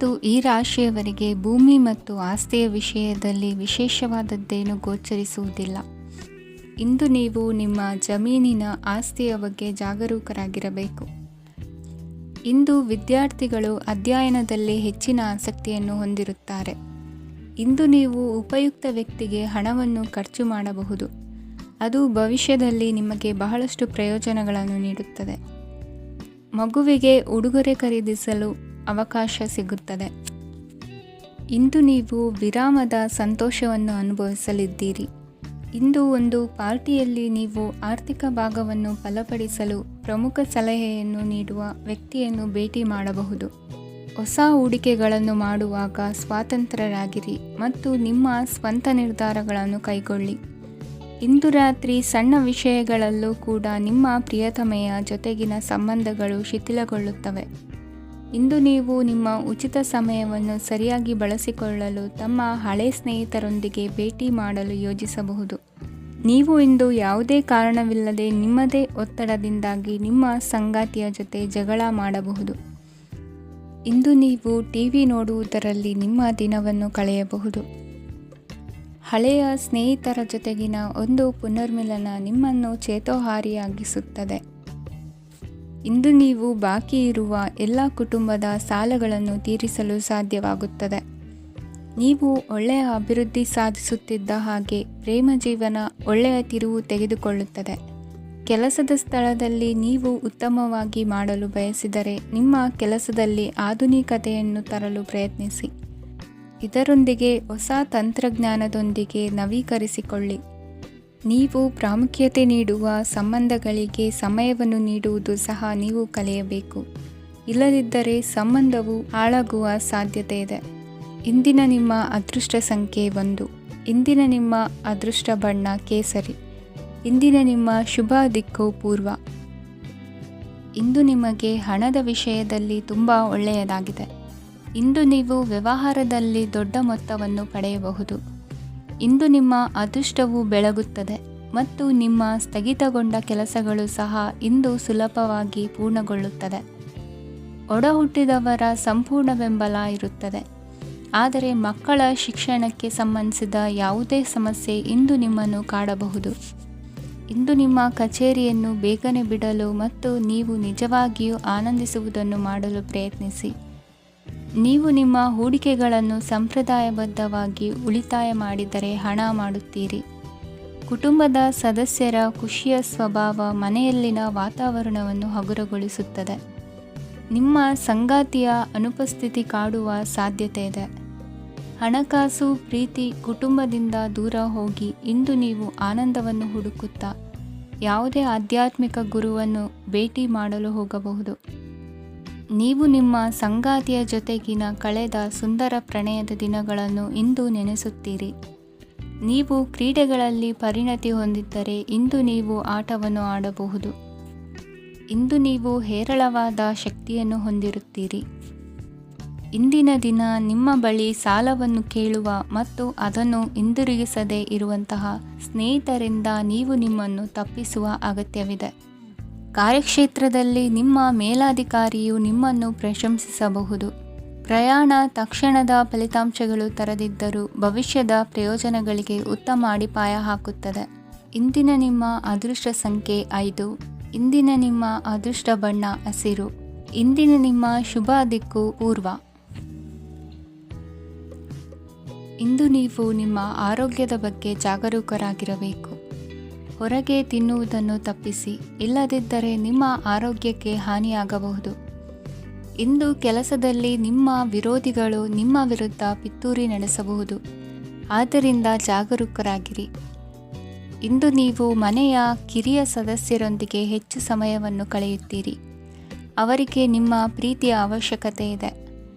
ಇಂದು ಈ ರಾಶಿಯವರಿಗೆ ಭೂಮಿ ಮತ್ತು ಆಸ್ತಿಯ ವಿಷಯದಲ್ಲಿ ವಿಶೇಷವಾದದ್ದೇನು ಗೋಚರಿಸುವುದಿಲ್ಲ. ಇಂದು ನೀವು ನಿಮ್ಮ ಜಮೀನಿನ ಆಸ್ತಿಯ ಬಗ್ಗೆ ಜಾಗರೂಕರಾಗಿರಬೇಕು. ಇಂದು ವಿದ್ಯಾರ್ಥಿಗಳು ಅಧ್ಯಯನದಲ್ಲಿ ಹೆಚ್ಚಿನ ಆಸಕ್ತಿಯನ್ನು ಹೊಂದಿರುತ್ತಾರೆ. ಇಂದು ನೀವು ಉಪಯುಕ್ತ ವ್ಯಕ್ತಿಗೆ ಹಣವನ್ನು ಖರ್ಚು ಮಾಡಬಹುದು. ಅದು ಭವಿಷ್ಯದಲ್ಲಿ ನಿಮಗೆ ಬಹಳಷ್ಟು ಪ್ರಯೋಜನಗಳನ್ನು ನೀಡುತ್ತದೆ. ಮಗುವಿಗೆ ಉಡುಗೊರೆ ಖರೀದಿಸಲು ಅವಕಾಶ ಸಿಗುತ್ತದೆ. ಇಂದು ನೀವು ವಿರಾಮದ ಸಂತೋಷವನ್ನು ಅನುಭವಿಸಲಿದ್ದೀರಿ. ಇಂದು ಒಂದು ಪಾರ್ಟಿಯಲ್ಲಿ ನೀವು ಆರ್ಥಿಕ ಭಾಗವನ್ನು ಬಲಪಡಿಸಲು ಪ್ರಮುಖ ಸಲಹೆಯನ್ನು ನೀಡುವ ವ್ಯಕ್ತಿಯನ್ನು ಭೇಟಿ ಮಾಡಬಹುದು. ಹೊಸ ಹೂಡಿಕೆಗಳನ್ನು ಮಾಡುವಾಗ ಸ್ವತಂತ್ರರಾಗಿರಿ ಮತ್ತು ನಿಮ್ಮ ಸ್ವಂತ ನಿರ್ಧಾರಗಳನ್ನು ಕೈಗೊಳ್ಳಿ. ಇಂದು ರಾತ್ರಿ ಸಣ್ಣ ವಿಷಯಗಳಲ್ಲೂ ಕೂಡ ನಿಮ್ಮ ಪ್ರಿಯತಮೆಯ ಜೊತೆಗಿನ ಸಂಬಂಧಗಳು ಶಿಥಿಲಗೊಳ್ಳುತ್ತವೆ. ಇಂದು ನೀವು ನಿಮ್ಮ ಉಚಿತ ಸಮಯವನ್ನು ಸರಿಯಾಗಿ ಬಳಸಿಕೊಳ್ಳಲು ತಮ್ಮ ಹಳೆ ಸ್ನೇಹಿತರೊಂದಿಗೆ ಭೇಟಿ ಮಾಡಲು ಯೋಜಿಸಬಹುದು. ನೀವು ಇಂದು ಯಾವುದೇ ಕಾರಣವಿಲ್ಲದೆ ನಿಮ್ಮದೇ ಒತ್ತಡದಿಂದಾಗಿ ನಿಮ್ಮ ಸಂಗಾತಿಯ ಜೊತೆ ಜಗಳ ಮಾಡಬಹುದು. ಇಂದು ನೀವು ಟಿವಿ ನೋಡುವುದರಲ್ಲಿ ನಿಮ್ಮ ದಿನವನ್ನು ಕಳೆಯಬಹುದು. ಹಳೆಯ ಸ್ನೇಹಿತರ ಜೊತೆಗಿನ ಒಂದು ಪುನರ್ಮಿಲನ ನಿಮ್ಮನ್ನು ಚೇತೋಹಾರಿಯಾಗಿಸುತ್ತದೆ. ಇಂದು ನೀವು ಬಾಕಿ ಇರುವ ಎಲ್ಲ ಕುಟುಂಬದ ಸಾಲಗಳನ್ನು ತೀರಿಸಲು ಸಾಧ್ಯವಾಗುತ್ತದೆ. ನೀವು ಒಳ್ಳೆಯ ಅಭಿವೃದ್ಧಿ ಸಾಧಿಸುತ್ತಿದ್ದ ಹಾಗೆ ಪ್ರೇಮ ಜೀವನ ಒಳ್ಳೆಯ ತಿರುವು ತೆಗೆದುಕೊಳ್ಳುತ್ತದೆ. ಕೆಲಸದ ಸ್ಥಳದಲ್ಲಿ ನೀವು ಉತ್ತಮವಾಗಿ ಮಾಡಲು ಬಯಸಿದರೆ ನಿಮ್ಮ ಕೆಲಸದಲ್ಲಿ ಆಧುನಿಕತೆಯನ್ನು ತರಲು ಪ್ರಯತ್ನಿಸಿ. ಇದರೊಂದಿಗೆ ಹೊಸ ತಂತ್ರಜ್ಞಾನದೊಂದಿಗೆ ನವೀಕರಿಸಿಕೊಳ್ಳಿ. ನೀವು ಪ್ರಾಮುಖ್ಯತೆ ನೀಡುವ ಸಂಬಂಧಗಳಿಗೆ ಸಮಯವನ್ನು ನೀಡುವುದು ಸಹ ನೀವು ಕಲಿಯಬೇಕು. ಇಲ್ಲದಿದ್ದರೆ ಸಂಬಂಧವು ಹಾಳಾಗುವ ಸಾಧ್ಯತೆ ಇದೆ. ಇಂದಿನ ನಿಮ್ಮ ಅದೃಷ್ಟ ಸಂಖ್ಯೆ 1. ಇಂದಿನ ನಿಮ್ಮ ಅದೃಷ್ಟ ಬಣ್ಣ ಕೇಸರಿ. ಇಂದಿನ ನಿಮ್ಮ ಶುಭ ದಿಕ್ಕು ಪೂರ್ವ. ಇಂದು ನಿಮಗೆ ಹಣದ ವಿಷಯದಲ್ಲಿ ತುಂಬ ಒಳ್ಳೆಯದಾಗಿದೆ. ಇಂದು ನೀವು ವ್ಯವಹಾರದಲ್ಲಿ ದೊಡ್ಡ ಮೊತ್ತವನ್ನು ಪಡೆಯಬಹುದು. ಇಂದು ನಿಮ್ಮ ಅದೃಷ್ಟವು ಬೆಳಗುತ್ತದೆ ಮತ್ತು ನಿಮ್ಮ ಸ್ಥಗಿತಗೊಂಡ ಕೆಲಸಗಳು ಸಹ ಇಂದು ಸುಲಭವಾಗಿ ಪೂರ್ಣಗೊಳ್ಳುತ್ತದೆ. ಒಡಹುಟ್ಟಿದವರ ಸಂಪೂರ್ಣ ಬೆಂಬಲ ಇರುತ್ತದೆ. ಆದರೆ ಮಕ್ಕಳ ಶಿಕ್ಷಣಕ್ಕೆ ಸಂಬಂಧಿಸಿದ ಯಾವುದೇ ಸಮಸ್ಯೆ ಇಂದು ನಿಮ್ಮನ್ನು ಕಾಡಬಹುದು. ಇಂದು ನಿಮ್ಮ ಕಚೇರಿಯನ್ನು ಬೇಗನೆ ಬಿಡಲು ಮತ್ತು ನೀವು ನಿಜವಾಗಿಯೂ ಆನಂದಿಸುವುದನ್ನು ಮಾಡಲು ಪ್ರಯತ್ನಿಸಿ. ನೀವು ನಿಮ್ಮ ಹೂಡಿಕೆಗಳನ್ನು ಸಂಪ್ರದಾಯಬದ್ಧವಾಗಿ ಉಳಿತಾಯ ಮಾಡಿದರೆ ಹಣ ಮಾಡುತ್ತೀರಿ. ಕುಟುಂಬದ ಸದಸ್ಯರ ಖುಷಿಯ ಸ್ವಭಾವ ಮನೆಯಲ್ಲಿನ ವಾತಾವರಣವನ್ನು ಹಗುರಗೊಳಿಸುತ್ತದೆ. ನಿಮ್ಮ ಸಂಗಾತಿಯ ಅನುಪಸ್ಥಿತಿ ಕಾಡುವ ಸಾಧ್ಯತೆ ಇದೆ. ಹಣಕಾಸು, ಪ್ರೀತಿ, ಕುಟುಂಬದಿಂದ ದೂರ ಹೋಗಿ ಇಂದು ನೀವು ಆನಂದವನ್ನು ಹುಡುಕುತ್ತಾ ಯಾವುದೇ ಆಧ್ಯಾತ್ಮಿಕ ಗುರುವನ್ನು ಭೇಟಿ ಮಾಡಲು ಹೋಗಬಹುದು. ನೀವು ನಿಮ್ಮ ಸಂಗಾತಿಯ ಜೊತೆಗಿನ ಕಳೆದ ಸುಂದರ ಪ್ರಣಯದ ದಿನಗಳನ್ನು ಇಂದು ನೆನೆಸುತ್ತೀರಿ. ನೀವು ಕ್ರೀಡೆಗಳಲ್ಲಿ ಪರಿಣತಿ ಹೊಂದಿದ್ದರೆ ಇಂದು ನೀವು ಆಟವನ್ನು ಆಡಬಹುದು. ಇಂದು ನೀವು ಹೇರಳವಾದ ಶಕ್ತಿಯನ್ನು ಹೊಂದಿರುತ್ತೀರಿ. ಇಂದಿನ ದಿನ ನಿಮ್ಮ ಬಳಿ ಸಾಲವನ್ನು ಕೇಳುವ ಮತ್ತು ಅದನ್ನು ಹಿಂದಿರುಗಿಸದೇ ಇರುವಂತಹ ಸ್ನೇಹಿತರಿಂದ ನೀವು ನಿಮ್ಮನ್ನು ತಪ್ಪಿಸುವ ಅಗತ್ಯವಿದೆ. ಕಾರ್ಯಕ್ಷೇತ್ರದಲ್ಲಿ ನಿಮ್ಮ ಮೇಲಾಧಿಕಾರಿಯು ನಿಮ್ಮನ್ನು ಪ್ರಶಂಸಿಸಬಹುದು. ಪ್ರಯಾಣ ತಕ್ಷಣದ ಫಲಿತಾಂಶಗಳು ತರದಿದ್ದರೂ ಭವಿಷ್ಯದ ಪ್ರಯೋಜನಗಳಿಗೆ ಉತ್ತಮ ಅಡಿಪಾಯ ಹಾಕುತ್ತದೆ. ಇಂದಿನ ನಿಮ್ಮ ಅದೃಷ್ಟ ಸಂಖ್ಯೆ 5. ಇಂದಿನ ನಿಮ್ಮ ಅದೃಷ್ಟ ಬಣ್ಣ ಹಸಿರು. ಇಂದಿನ ನಿಮ್ಮ ಶುಭ ದಿಕ್ಕು ಪೂರ್ವ. ಇಂದು ನೀವು ನಿಮ್ಮ ಆರೋಗ್ಯದ ಬಗ್ಗೆ ಜಾಗರೂಕರಾಗಿರಬೇಕು. ಹೊರಗೆ ತಿನ್ನುವುದನ್ನು ತಪ್ಪಿಸಿ, ಇಲ್ಲದಿದ್ದರೆ ನಿಮ್ಮ ಆರೋಗ್ಯಕ್ಕೆ ಹಾನಿಯಾಗಬಹುದು. ಇಂದು ಕೆಲಸದಲ್ಲಿ ನಿಮ್ಮ ವಿರೋಧಿಗಳು ನಿಮ್ಮ ವಿರುದ್ಧ ಪಿತೂರಿ ನಡೆಸಬಹುದು. ಆದ್ದರಿಂದ ಜಾಗರೂಕರಾಗಿರಿ. ಇಂದು ನೀವು ಮನೆಯ ಕಿರಿಯ ಸದಸ್ಯರೊಂದಿಗೆ ಹೆಚ್ಚು ಸಮಯವನ್ನು ಕಳೆಯುತ್ತೀರಿ. ಅವರಿಗೆ ನಿಮ್ಮ ಪ್ರೀತಿಯ ಅವಶ್ಯಕತೆ ಇದೆ.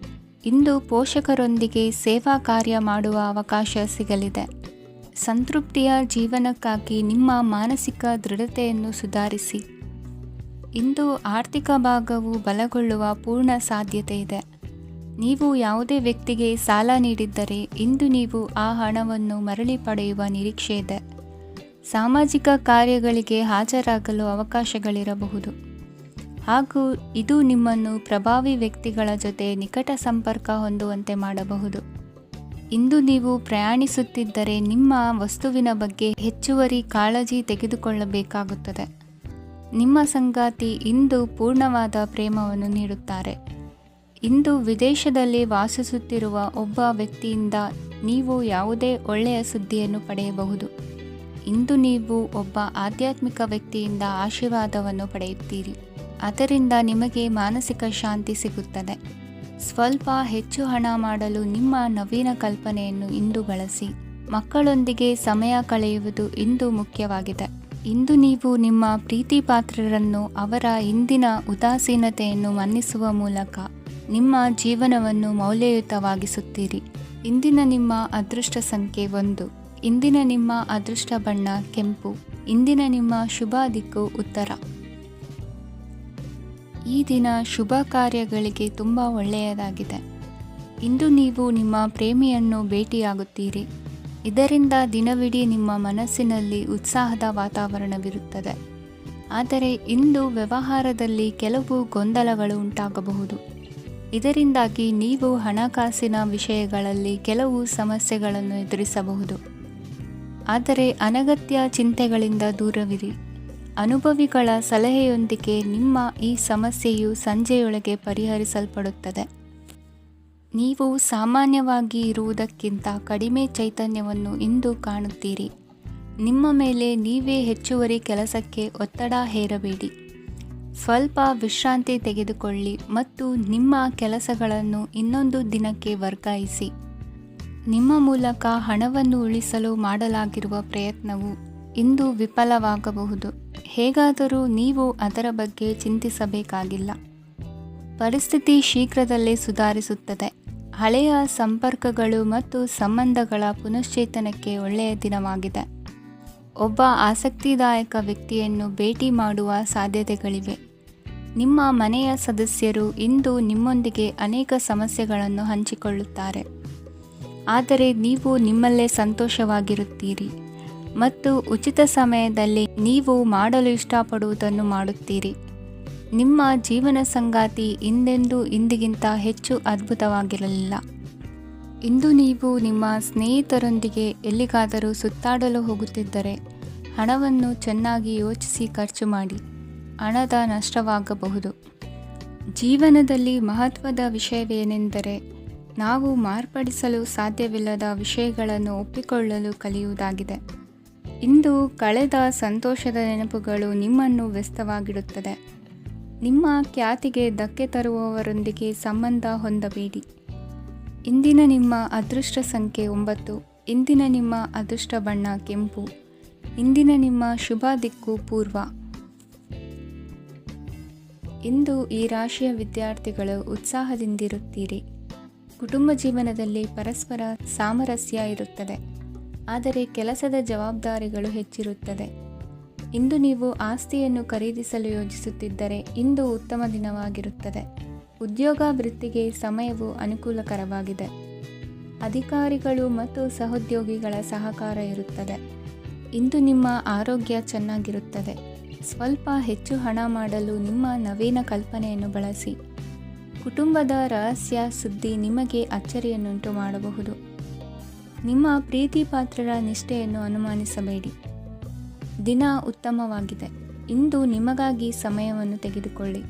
ಇಂದು ಪೋಷಕರೊಂದಿಗೆ ಸೇವಾ ಕಾರ್ಯ ಮಾಡುವ ಅವಕಾಶ ಸಿಗಲಿದೆ. ಸಂತೃಪ್ತಿಯ ಜೀವನಕ್ಕಾಗಿ ನಿಮ್ಮ ಮಾನಸಿಕ ದೃಢತೆಯನ್ನು ಸುಧಾರಿಸಿ. ಇಂದು ಆರ್ಥಿಕ ಭಾಗವು ಬಲಗೊಳ್ಳುವ ಪೂರ್ಣ ಸಾಧ್ಯತೆ ಇದೆ. ನೀವು ಯಾವುದೇ ವ್ಯಕ್ತಿಗೆ ಸಾಲ ನೀಡಿದ್ದರೆ ಇಂದು ನೀವು ಆ ಹಣವನ್ನು ಮರಳಿ ಪಡೆಯುವ ನಿರೀಕ್ಷೆ ಇದೆ. ಸಾಮಾಜಿಕ ಕಾರ್ಯಗಳಿಗೆ ಹಾಜರಾಗಲು ಅವಕಾಶಗಳಿರಬಹುದು. ಹಾಗೂ ಇದು ನಿಮ್ಮನ್ನು ಪ್ರಭಾವಿ ವ್ಯಕ್ತಿಗಳ ಜೊತೆ ನಿಕಟ ಸಂಪರ್ಕ ಹೊಂದುವಂತೆ ಮಾಡಬಹುದು. ಇಂದು ನೀವು ಪ್ರಯಾಣಿಸುತ್ತಿದ್ದರೆ ನಿಮ್ಮ ವಸ್ತುವಿನ ಬಗ್ಗೆ ಹೆಚ್ಚುವರಿ ಕಾಳಜಿ ತೆಗೆದುಕೊಳ್ಳಬೇಕಾಗುತ್ತದೆ. ನಿಮ್ಮ ಸಂಗಾತಿ ಇಂದು ಪೂರ್ಣವಾದ ಪ್ರೇಮವನ್ನು ನೀಡುತ್ತಾರೆ. ಇಂದು ವಿದೇಶದಲ್ಲಿ ವಾಸಿಸುತ್ತಿರುವ ಒಬ್ಬ ವ್ಯಕ್ತಿಯಿಂದ ನೀವು ಯಾವುದೇ ಒಳ್ಳೆಯ ಸುದ್ದಿಯನ್ನು ಪಡೆಯಬಹುದು. ಇಂದು ನೀವು ಒಬ್ಬ ಆಧ್ಯಾತ್ಮಿಕ ವ್ಯಕ್ತಿಯಿಂದ ಆಶೀರ್ವಾದವನ್ನು ಪಡೆಯುತ್ತೀರಿ. ಅದರಿಂದ ನಿಮಗೆ ಮಾನಸಿಕ ಶಾಂತಿ ಸಿಗುತ್ತದೆ. ಸ್ವಲ್ಪ ಹೆಚ್ಚು ಹಣ ಮಾಡಲು ನಿಮ್ಮ ನವೀನ ಕಲ್ಪನೆಯನ್ನು ಇಂದು ಬಳಸಿ. ಮಕ್ಕಳೊಂದಿಗೆ ಸಮಯ ಕಳೆಯುವುದು ಇಂದು ಮುಖ್ಯವಾಗಿದೆ. ಇಂದು ನೀವು ನಿಮ್ಮ ಪ್ರೀತಿ ಪಾತ್ರರನ್ನು ಅವರ ಇಂದಿನ ಉದಾಸೀನತೆಯನ್ನು ಮನ್ನಿಸುವ ಮೂಲಕ ನಿಮ್ಮ ಜೀವನವನ್ನು ಮೌಲ್ಯಯುತವಾಗಿಸುತ್ತೀರಿ. ಇಂದಿನ ನಿಮ್ಮ ಅದೃಷ್ಟ ಸಂಖ್ಯೆ 1. ಇಂದಿನ ನಿಮ್ಮ ಅದೃಷ್ಟ ಬಣ್ಣ ಕೆಂಪು. ಇಂದಿನ ನಿಮ್ಮ ಶುಭ ದಿಕ್ಕು ಉತ್ತರ. ಈ ದಿನ ಶುಭ ಕಾರ್ಯಗಳಿಗೆ ತುಂಬ ಒಳ್ಳೆಯದಾಗಿದೆ. ಇಂದು ನೀವು ನಿಮ್ಮ ಪ್ರೇಮಿಯನ್ನು ಭೇಟಿಯಾಗುತ್ತೀರಿ. ಇದರಿಂದ ದಿನವಿಡೀ ನಿಮ್ಮ ಮನಸ್ಸಿನಲ್ಲಿ ಉತ್ಸಾಹದ ವಾತಾವರಣವಿರುತ್ತದೆ. ಆದರೆ ಇಂದು ವ್ಯವಹಾರದಲ್ಲಿ ಕೆಲವು ಗೊಂದಲಗಳು ಉಂಟಾಗಬಹುದು. ಇದರಿಂದಾಗಿ ನೀವು ಹಣಕಾಸಿನ ವಿಷಯಗಳಲ್ಲಿ ಕೆಲವು ಸಮಸ್ಯೆಗಳನ್ನು ಎದುರಿಸಬಹುದು. ಆದರೆ ಅನಗತ್ಯ ಚಿಂತೆಗಳಿಂದ ದೂರವಿರಿ. ಅನುಭವಿಗಳ ಸಲಹೆಯೊಂದಿಗೆ ನಿಮ್ಮ ಈ ಸಮಸ್ಯೆಯು ಸಂಜೆಯೊಳಗೆ ಪರಿಹರಿಸಲ್ಪಡುತ್ತದೆ. ನೀವು ಸಾಮಾನ್ಯವಾಗಿ ಇರುವುದಕ್ಕಿಂತ ಕಡಿಮೆ ಚೈತನ್ಯವನ್ನು ಇಂದು ಕಾಣುತ್ತೀರಿ. ನಿಮ್ಮ ಮೇಲೆ ನೀವೇ ಹೆಚ್ಚುವರಿ ಕೆಲಸಕ್ಕೆ ಒತ್ತಡ ಹೇರಬೇಡಿ. ಸ್ವಲ್ಪ ವಿಶ್ರಾಂತಿ ತೆಗೆದುಕೊಳ್ಳಿ ಮತ್ತು ನಿಮ್ಮ ಕೆಲಸಗಳನ್ನು ಇನ್ನೊಂದು ದಿನಕ್ಕೆ ವರ್ಗಾಯಿಸಿ. ನಿಮ್ಮ ಮೂಲಕ ಹಣವನ್ನು ಉಳಿಸಲು ಮಾಡಲಾಗಿರುವ ಪ್ರಯತ್ನವು ಇಂದು ವಿಫಲವಾಗಬಹುದು. ಹೇಗಾದರೂ ನೀವು ಅದರ ಬಗ್ಗೆ ಚಿಂತಿಸಬೇಕಾಗಿಲ್ಲ. ಪರಿಸ್ಥಿತಿ ಶೀಘ್ರದಲ್ಲೇ ಸುಧಾರಿಸುತ್ತದೆ. ಹಳೆಯ ಸಂಪರ್ಕಗಳು ಮತ್ತು ಸಂಬಂಧಗಳ ಪುನಶ್ಚೇತನಕ್ಕೆ ಒಳ್ಳೆಯ ದಿನವಾಗಿದೆ. ಒಬ್ಬ ಆಸಕ್ತಿದಾಯಕ ವ್ಯಕ್ತಿಯನ್ನು ಭೇಟಿ ಮಾಡುವ ಸಾಧ್ಯತೆಗಳಿವೆ. ನಿಮ್ಮ ಮನೆಯ ಸದಸ್ಯರು ಇಂದು ನಿಮ್ಮೊಂದಿಗೆ ಅನೇಕ ಸಮಸ್ಯೆಗಳನ್ನು ಹಂಚಿಕೊಳ್ಳುತ್ತಾರೆ. ಆದರೆ ನೀವು ನಿಮ್ಮಲ್ಲೇ ಸಂತೋಷವಾಗಿರುತ್ತೀರಿ ಮತ್ತು ಉಚಿತ ಸಮಯದಲ್ಲಿ ನೀವು ಮಾಡಲು ಇಷ್ಟಪಡುವುದನ್ನು ಮಾಡುತ್ತೀರಿ. ನಿಮ್ಮ ಜೀವನ ಸಂಗಾತಿ ಇಂದೆಂದೂ ಇಂದಿಗಿಂತ ಹೆಚ್ಚು ಅದ್ಭುತವಾಗಿರಲಿಲ್ಲ. ಇಂದು ನೀವು ನಿಮ್ಮ ಸ್ನೇಹಿತರೊಂದಿಗೆ ಎಲ್ಲಿಗಾದರೂ ಸುತ್ತಾಡಲು ಹೋಗುತ್ತಿದ್ದರೆ ಹಣವನ್ನು ಚೆನ್ನಾಗಿ ಯೋಚಿಸಿ ಖರ್ಚು ಮಾಡಿ. ಹಣದ ನಷ್ಟವಾಗಬಹುದು. ಜೀವನದಲ್ಲಿ ಮಹತ್ವದ ವಿಷಯವೇನೆಂದರೆ ನಾವು ಮಾರ್ಪಡಿಸಲು ಸಾಧ್ಯವಿಲ್ಲದ ವಿಷಯಗಳನ್ನು ಒಪ್ಪಿಕೊಳ್ಳಲು ಕಲಿಯುವುದಾಗಿದೆ. ಇಂದು ಕಳೆದ ಸಂತೋಷದ ನೆನಪುಗಳು ನಿಮ್ಮನ್ನು ವ್ಯಸ್ತವಾಗಿಡುತ್ತದೆ. ನಿಮ್ಮ ಖ್ಯಾತಿಗೆ ಧಕ್ಕೆ ತರುವವರೊಂದಿಗೆ ಸಂಬಂಧ ಹೊಂದಬೇಡಿ. ಇಂದಿನ ನಿಮ್ಮ ಅದೃಷ್ಟ ಸಂಖ್ಯೆ 9. ಇಂದಿನ ನಿಮ್ಮ ಅದೃಷ್ಟ ಬಣ್ಣ ಕೆಂಪು. ಇಂದಿನ ನಿಮ್ಮ ಶುಭ ದಿಕ್ಕು ಪೂರ್ವ. ಇಂದು ಈ ರಾಶಿಯ ವಿದ್ಯಾರ್ಥಿಗಳು ಉತ್ಸಾಹದಿಂದಿರುತ್ತೀರಿ. ಕುಟುಂಬ ಜೀವನದಲ್ಲಿ ಪರಸ್ಪರ ಸಾಮರಸ್ಯ ಇರುತ್ತದೆ. ಆದರೆ ಕೆಲಸದ ಜವಾಬ್ದಾರಿಗಳು ಹೆಚ್ಚಿರುತ್ತದೆ. ಇಂದು ನೀವು ಆಸ್ತಿಯನ್ನು ಖರೀದಿಸಲು ಯೋಜಿಸುತ್ತಿದ್ದರೆ ಇಂದು ಉತ್ತಮ ದಿನವಾಗಿರುತ್ತದೆ. ಉದ್ಯೋಗ ವೃತ್ತಿಗೆ ಸಮಯವು ಅನುಕೂಲಕರವಾಗಿದೆ. ಅಧಿಕಾರಿಗಳು ಮತ್ತು ಸಹೋದ್ಯೋಗಿಗಳ ಸಹಕಾರ ಇರುತ್ತದೆ. ಇಂದು ನಿಮ್ಮ ಆರೋಗ್ಯ ಚೆನ್ನಾಗಿರುತ್ತದೆ. ಸ್ವಲ್ಪ ಹೆಚ್ಚು ಹಣ ಮಾಡಲು ನಿಮ್ಮ ನವೀನ ಕಲ್ಪನೆಯನ್ನು ಬಳಸಿ. ಕುಟುಂಬದ ರಹಸ್ಯ ಸುದ್ದಿ ನಿಮಗೆ ಅಚ್ಚರಿಯನ್ನುಂಟು ಮಾಡಬಹುದು. ನಿಮ್ಮ ಪ್ರೀತಿ ಪಾತ್ರರ ನಿಷ್ಠೆಯನ್ನು ಅನುಮಾನಿಸಬೇಡಿ. ದಿನ ಉತ್ತಮವಾಗಿದೆ. ಇಂದು ನಿಮಗಾಗಿ ಸಮಯವನ್ನು ತೆಗೆದುಕೊಳ್ಳಿ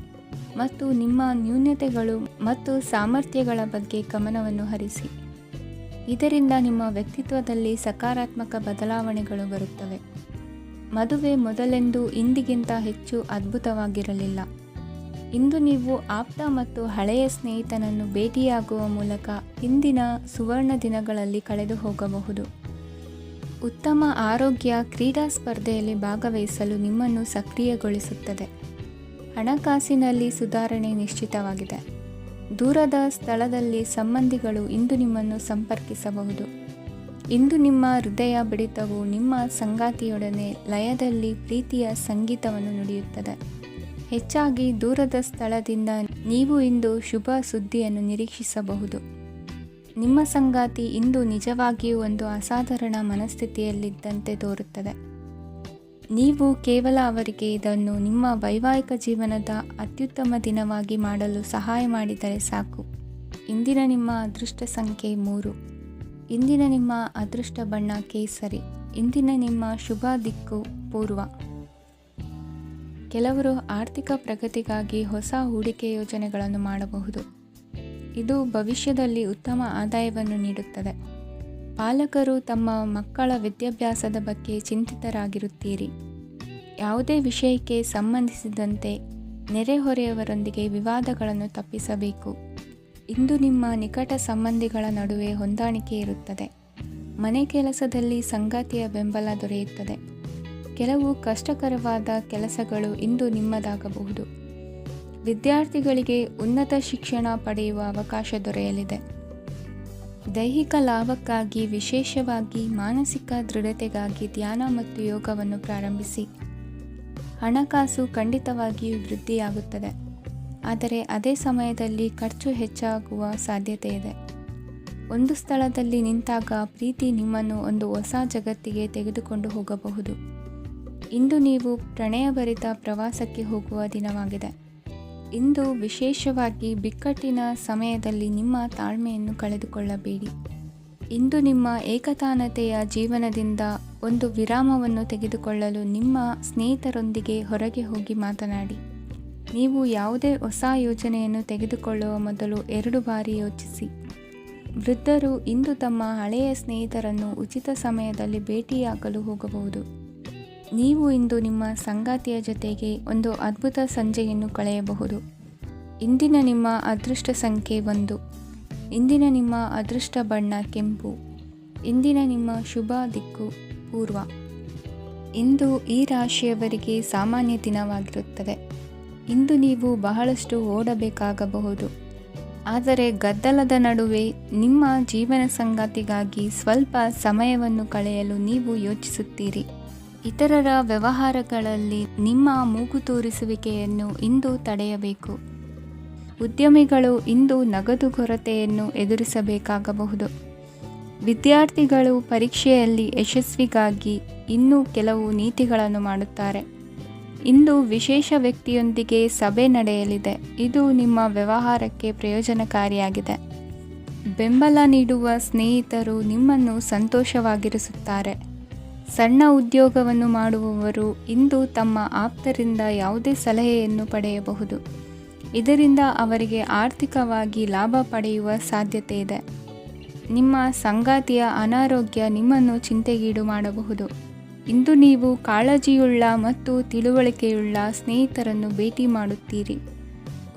ಮತ್ತು ನಿಮ್ಮ ನ್ಯೂನತೆಗಳು ಮತ್ತು ಸಾಮರ್ಥ್ಯಗಳ ಬಗ್ಗೆ ಗಮನವನ್ನು ಹರಿಸಿ. ಇದರಿಂದ ನಿಮ್ಮ ವ್ಯಕ್ತಿತ್ವದಲ್ಲಿ ಸಕಾರಾತ್ಮಕ ಬದಲಾವಣೆಗಳು ಬರುತ್ತವೆ. ಮದುವೆ ಮೊದಲೆಂದೂ ಇಂದಿಗಿಂತ ಹೆಚ್ಚು ಅದ್ಭುತವಾಗಿರಲಿಲ್ಲ. ಇಂದು ನೀವು ಆಪ್ತ ಮತ್ತು ಹಳೆಯ ಸ್ನೇಹಿತನನ್ನು ಭೇಟಿಯಾಗುವ ಮೂಲಕ ಹಿಂದಿನ ಸುವರ್ಣ ದಿನಗಳಲ್ಲಿ ಕಳೆದು ಹೋಗಬಹುದು. ಉತ್ತಮ ಆರೋಗ್ಯ ಕ್ರೀಡಾ ಸ್ಪರ್ಧೆಯಲ್ಲಿ ಭಾಗವಹಿಸಲು ನಿಮ್ಮನ್ನು ಸಕ್ರಿಯಗೊಳಿಸುತ್ತದೆ. ಹಣಕಾಸಿನಲ್ಲಿ ಸುಧಾರಣೆ ನಿಶ್ಚಿತವಾಗಿದೆ. ದೂರದ ಸ್ಥಳದಲ್ಲಿ ಸಂಬಂಧಿಗಳು ಇಂದು ನಿಮ್ಮನ್ನು ಸಂಪರ್ಕಿಸಬಹುದು. ಇಂದು ನಿಮ್ಮ ಹೃದಯ ಬಡಿತವು ನಿಮ್ಮ ಸಂಗಾತಿಯೊಡನೆ ಲಯದಲ್ಲಿ ಪ್ರೀತಿಯ ಸಂಗೀತವನ್ನು ನುಡಿಯುತ್ತದೆ. ಹೆಚ್ಚಾಗಿ ದೂರದ ಸ್ಥಳದಿಂದ ನೀವು ಇಂದು ಶುಭ ಸುದ್ದಿಯನ್ನು ನಿರೀಕ್ಷಿಸಬಹುದು. ನಿಮ್ಮ ಸಂಗಾತಿ ಇಂದು ನಿಜವಾಗಿಯೂ ಒಂದು ಅಸಾಧಾರಣ ಮನಸ್ಥಿತಿಯಲ್ಲಿದ್ದಂತೆ ತೋರುತ್ತದೆ. ನೀವು ಕೇವಲ ಅವರಿಗೆ ಇದನ್ನು ನಿಮ್ಮ ವೈವಾಹಿಕ ಜೀವನದ ಅತ್ಯುತ್ತಮ ದಿನವಾಗಿ ಮಾಡಲು ಸಹಾಯ ಮಾಡಿದರೆ ಸಾಕು. ಇಂದಿನ ನಿಮ್ಮ ಅದೃಷ್ಟ ಸಂಖ್ಯೆ 3. ಇಂದಿನ ನಿಮ್ಮ ಅದೃಷ್ಟ ಬಣ್ಣ ಕೇಸರಿ. ಇಂದಿನ ನಿಮ್ಮ ಶುಭ ದಿಕ್ಕು ಪೂರ್ವ. ಕೆಲವರು ಆರ್ಥಿಕ ಪ್ರಗತಿಗಾಗಿ ಹೊಸ ಹೂಡಿಕೆ ಯೋಜನೆಗಳನ್ನು ಮಾಡಬಹುದು. ಇದು ಭವಿಷ್ಯದಲ್ಲಿ ಉತ್ತಮ ಆದಾಯವನ್ನು ನೀಡುತ್ತದೆ. ಪಾಲಕರು ತಮ್ಮ ಮಕ್ಕಳ ವಿದ್ಯಾಭ್ಯಾಸದ ಬಗ್ಗೆ ಚಿಂತಿತರಾಗಿರುತ್ತೀರಿ. ಯಾವುದೇ ವಿಷಯಕ್ಕೆ ಸಂಬಂಧಿಸಿದಂತೆ ನೆರೆಹೊರೆಯವರೊಂದಿಗೆ ವಿವಾದಗಳನ್ನು ತಪ್ಪಿಸಬೇಕು. ಇಂದು ನಿಮ್ಮ ನಿಕಟ ಸಂಬಂಧಿಗಳ ನಡುವೆ ಹೊಂದಾಣಿಕೆ ಇರುತ್ತದೆ. ಮನೆ ಕೆಲಸದಲ್ಲಿ ಸಂಗಾತಿಯ ಬೆಂಬಲ ದೊರೆಯುತ್ತದೆ. ಕೆಲವು ಕಷ್ಟಕರವಾದ ಕೆಲಸಗಳು ಇಂದು ನಿಮ್ಮದಾಗಬಹುದು. ವಿದ್ಯಾರ್ಥಿಗಳಿಗೆ ಉನ್ನತ ಶಿಕ್ಷಣ ಪಡೆಯುವ ಅವಕಾಶ ದೊರೆಯಲಿದೆ. ದೈಹಿಕ ಲಾಭಕ್ಕಾಗಿ, ವಿಶೇಷವಾಗಿ ಮಾನಸಿಕ ದೃಢತೆಗಾಗಿ ಧ್ಯಾನ ಮತ್ತು ಯೋಗವನ್ನು ಪ್ರಾರಂಭಿಸಿ. ಹಣಕಾಸು ಖಂಡಿತವಾಗಿಯೂ ವೃದ್ಧಿಯಾಗುತ್ತದೆ, ಆದರೆ ಅದೇ ಸಮಯದಲ್ಲಿ ಖರ್ಚು ಹೆಚ್ಚಾಗುವ ಸಾಧ್ಯತೆ ಇದೆ. ಒಂದು ಸ್ಥಳದಲ್ಲಿ ನಿಂತಾಗ ಪ್ರೀತಿ ನಿಮ್ಮನ್ನು ಒಂದು ಹೊಸ ಜಗತ್ತಿಗೆ ತೆಗೆದುಕೊಂಡು ಹೋಗಬಹುದು. ಇಂದು ನೀವು ಪ್ರಣಯಭರಿತ ಪ್ರವಾಸಕ್ಕೆ ಹೋಗುವ ದಿನವಾಗಿದೆ. ಇಂದು ವಿಶೇಷವಾಗಿ ಬಿಕ್ಕಟ್ಟಿನ ಸಮಯದಲ್ಲಿ ನಿಮ್ಮ ತಾಳ್ಮೆಯನ್ನು ಕಳೆದುಕೊಳ್ಳಬೇಡಿ. ಇಂದು ನಿಮ್ಮ ಏಕತಾನತೆಯ ಜೀವನದಿಂದ ಒಂದು ವಿರಾಮವನ್ನು ತೆಗೆದುಕೊಳ್ಳಲು ನಿಮ್ಮ ಸ್ನೇಹಿತರೊಂದಿಗೆ ಹೊರಗೆ ಹೋಗಿ ಮಾತನಾಡಿ. ನೀವು ಯಾವುದೇ ಹೊಸ ಯೋಜನೆಯನ್ನು ತೆಗೆದುಕೊಳ್ಳುವ ಮೊದಲು 2 ಬಾರಿ ಯೋಚಿಸಿ. ವೃದ್ಧರು ಇಂದು ತಮ್ಮ ಹಳೆಯ ಸ್ನೇಹಿತರನ್ನು ಉಚಿತ ಸಮಯದಲ್ಲಿ ಭೇಟಿಯಾಗಲು ಹೋಗಬಹುದು. ನೀವು ಇಂದು ನಿಮ್ಮ ಸಂಗಾತಿಯ ಜೊತೆಗೆ ಒಂದು ಅದ್ಭುತ ಸಂಜೆಯನ್ನು ಕಳೆಯಬಹುದು. ಇಂದಿನ ನಿಮ್ಮ ಅದೃಷ್ಟ ಸಂಖ್ಯೆ 1. ಇಂದಿನ ನಿಮ್ಮ ಅದೃಷ್ಟ ಬಣ್ಣ ಕೆಂಪು. ಇಂದಿನ ನಿಮ್ಮ ಶುಭ ದಿಕ್ಕು ಪೂರ್ವ. ಇಂದು ಈ ರಾಶಿಯವರಿಗೆ ಸಾಮಾನ್ಯ ದಿನವಾಗಿರುತ್ತದೆ. ಇಂದು ನೀವು ಬಹಳಷ್ಟು ಓಡಬೇಕಾಗಬಹುದು, ಆದರೆ ಗದ್ದಲದ ನಡುವೆ ನಿಮ್ಮ ಜೀವನ ಸಂಗಾತಿಗಾಗಿ ಸ್ವಲ್ಪ ಸಮಯವನ್ನು ಕಳೆಯಲು ನೀವು ಯೋಚಿಸುತ್ತೀರಿ. ಇತರರ ವ್ಯವಹಾರಗಳಲ್ಲಿ ನಿಮ್ಮ ಮೂಗು ತೂರಿಸುವಿಕೆಯನ್ನು ಇಂದು ತಡೆಯಬೇಕು. ಉದ್ಯಮಿಗಳು ಇಂದು ನಗದು ಕೊರತೆಯನ್ನು ಎದುರಿಸಬೇಕಾಗಬಹುದು. ವಿದ್ಯಾರ್ಥಿಗಳು ಪರೀಕ್ಷೆಯಲ್ಲಿ ಯಶಸ್ವಿಗಾಗಿ ಇನ್ನೂ ಕೆಲವು ನೀತಿಗಳನ್ನು ಮಾಡುತ್ತಾರೆ. ಇಂದು ವಿಶೇಷ ವ್ಯಕ್ತಿಯೊಂದಿಗೆ ಸಭೆ ನಡೆಯಲಿದೆ. ಇದು ನಿಮ್ಮ ವ್ಯವಹಾರಕ್ಕೆ ಪ್ರಯೋಜನಕಾರಿಯಾಗಿದೆ. ಬೆಂಬಲ ನೀಡುವ ಸ್ನೇಹಿತರು ನಿಮ್ಮನ್ನು ಸಂತೋಷವಾಗಿರಿಸುತ್ತಾರೆ. ಸಣ್ಣ ಉದ್ಯೋಗವನ್ನು ಮಾಡುವವರು ಇಂದು ತಮ್ಮ ಆಪ್ತರಿಂದ ಯಾವುದೇ ಸಲಹೆಯನ್ನು ಪಡೆಯಬಹುದು. ಇದರಿಂದ ಅವರಿಗೆ ಆರ್ಥಿಕವಾಗಿ ಲಾಭ ಪಡೆಯುವ ಸಾಧ್ಯತೆ ಇದೆ. ನಿಮ್ಮ ಸಂಗಾತಿಯ ಅನಾರೋಗ್ಯ ನಿಮ್ಮನ್ನು ಚಿಂತೆಗೀಡು ಮಾಡಬಹುದು. ಇಂದು ನೀವು ಕಾಳಜಿಯುಳ್ಳ ಮತ್ತು ತಿಳುವಳಿಕೆಯುಳ್ಳ ಸ್ನೇಹಿತರನ್ನು ಭೇಟಿ ಮಾಡುತ್ತೀರಿ.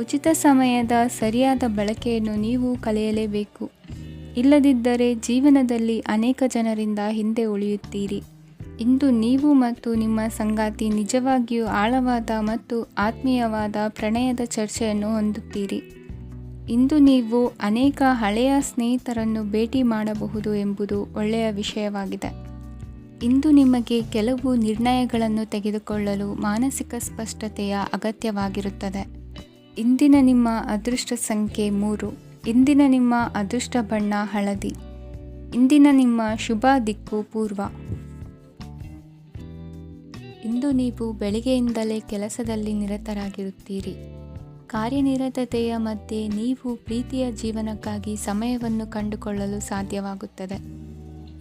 ಉಚಿತ ಸಮಯದ ಸರಿಯಾದ ಬಳಕೆಯನ್ನು ನೀವು ಕಲಿಯಲೇಬೇಕು. ಇಲ್ಲದಿದ್ದರೆ ಜೀವನದಲ್ಲಿ ಅನೇಕ ಜನರಿಂದ ಹಿಂದೆ ಉಳಿಯುತ್ತೀರಿ. ಇಂದು ನೀವು ಮತ್ತು ನಿಮ್ಮ ಸಂಗಾತಿ ನಿಜವಾಗಿಯೂ ಆಳವಾದ ಮತ್ತು ಆತ್ಮೀಯವಾದ ಪ್ರಣಯದ ಚರ್ಚೆಯನ್ನು ಹೊಂದುತ್ತೀರಿ. ಇಂದು ನೀವು ಅನೇಕ ಹಳೆಯ ಸ್ನೇಹಿತರನ್ನು ಭೇಟಿ ಮಾಡಬಹುದು ಎಂಬುದು ಒಳ್ಳೆಯ ವಿಷಯವಾಗಿದೆ. ಇಂದು ನಿಮಗೆ ಕೆಲವು ನಿರ್ಣಯಗಳನ್ನು ತೆಗೆದುಕೊಳ್ಳಲು ಮಾನಸಿಕ ಸ್ಪಷ್ಟತೆಯ ಅಗತ್ಯವಾಗಿರುತ್ತದೆ. ಇಂದಿನ ನಿಮ್ಮ ಅದೃಷ್ಟ ಸಂಖ್ಯೆ 3. ಇಂದಿನ ನಿಮ್ಮ ಅದೃಷ್ಟ ಬಣ್ಣ ಹಳದಿ. ಇಂದಿನ ನಿಮ್ಮ ಶುಭ ದಿಕ್ಕು ಪೂರ್ವ. ಇಂದು ನೀವು ಬೆಳಿಗ್ಗೆಯಿಂದಲೇ ಕೆಲಸದಲ್ಲಿ ನಿರತರಾಗಿರುತ್ತೀರಿ. ಕಾರ್ಯನಿರತತೆಯ ಮಧ್ಯೆ ನೀವು ಪ್ರೀತಿಯ ಜೀವನಕ್ಕಾಗಿ ಸಮಯವನ್ನು ಕಂಡುಕೊಳ್ಳಲು ಸಾಧ್ಯವಾಗುತ್ತದೆ.